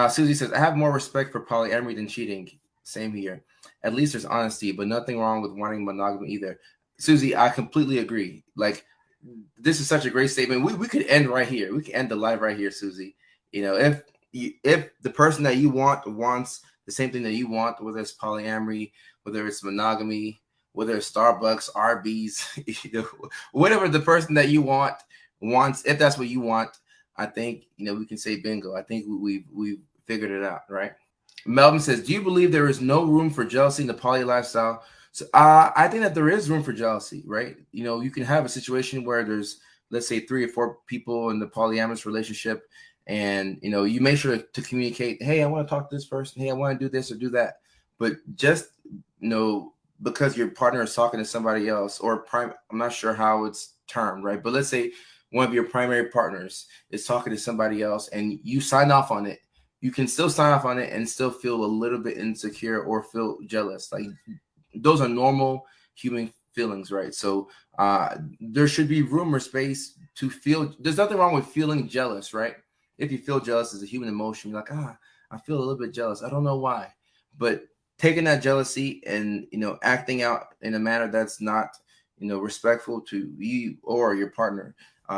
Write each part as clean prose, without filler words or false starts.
Susie says, I have more respect for polyamory than cheating. Same here. At least there's honesty, but nothing wrong with wanting monogamy either. Susie, I completely agree. Like, this is such a great statement. We could end right here. We could end the live right here, Susie. If the person that you want wants the same thing that you want, whether it's polyamory, whether it's monogamy, whether it's Starbucks, Arby's, whatever the person that you want wants, if that's what you want, I think we can say bingo. I think we've figured it out, right? Melvin says, "Do you believe there is no room for jealousy in the poly lifestyle?" So I think that there is room for jealousy, right? You can have a situation where there's, let's say, 3 or 4 people in the polyamorous relationship, and you make sure to communicate. Hey, I want to talk to this person. Hey, I want to do this or do that. But just because your partner is talking to somebody else, or I'm not sure how it's termed, right? But let's say one of your primary partners is talking to somebody else, and you sign off on it. You can still sign off on it and still feel a little bit insecure or feel jealous. Like, those are normal human feelings, right? So there should be room or space to feel. There's nothing wrong with feeling jealous, right? If you feel jealous as a human emotion, you're like, I feel a little bit jealous. I don't know why. But taking that jealousy and acting out in a manner that's not respectful to you or your partner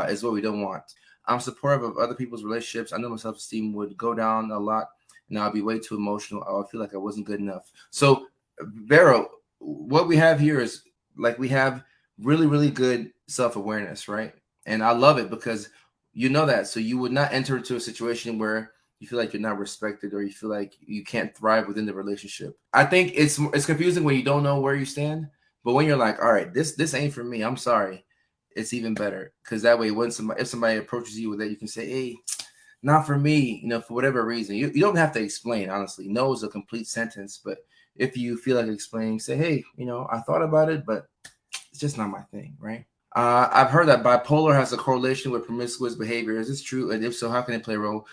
is what we don't want. I'm supportive of other people's relationships. I know my self-esteem would go down a lot, and I'll be way too emotional. I would feel like I wasn't good enough. So, Vero, what we have here is, like, we have really, really good self-awareness, right? And I love it because you know that. So you would not enter into a situation where you feel like you're not respected, or you feel like you can't thrive within the relationship. I think it's confusing when you don't know where you stand, but when you're like, all right, this ain't for me, I'm sorry, it's even better, because that way, when if somebody approaches you with that, you can say, hey, not for me, for whatever reason. You don't have to explain, honestly. No is a complete sentence, but if you feel like explaining, say, hey, I thought about it, but it's just not my thing, right? I've heard that bipolar has a correlation with promiscuous behavior. Is this true? And if so, how can it play a role?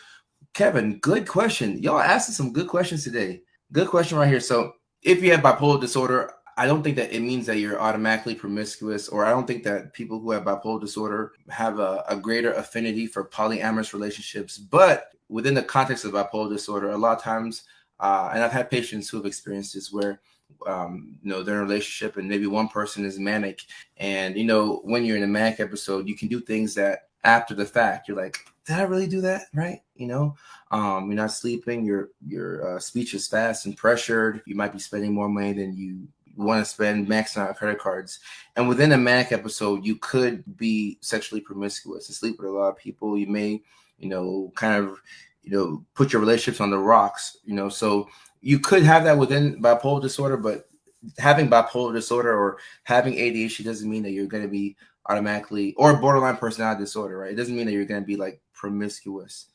Kevin, good question. Y'all asking some good questions today. Good question right here. So if you have bipolar disorder, I don't think that it means that you're automatically promiscuous, or I don't think that people who have bipolar disorder have a greater affinity for polyamorous relationships. But within the context of bipolar disorder, a lot of times, and I've had patients who have experienced this, where they're in a relationship and maybe one person is manic, and when you're in a manic episode, you can do things that after the fact you're like, did I really do that? Right? You're not sleeping, your speech is fast and pressured, you might be spending more money than you want to spend, maxing out credit cards. And within a manic episode, you could be sexually promiscuous and sleep with a lot of people. You may, kind of, put your relationships on the rocks, so you could have that within bipolar disorder, but having bipolar disorder or having ADHD doesn't mean that you're going to be automatically, or borderline personality disorder, right? It doesn't mean that you're going to be like promiscuous.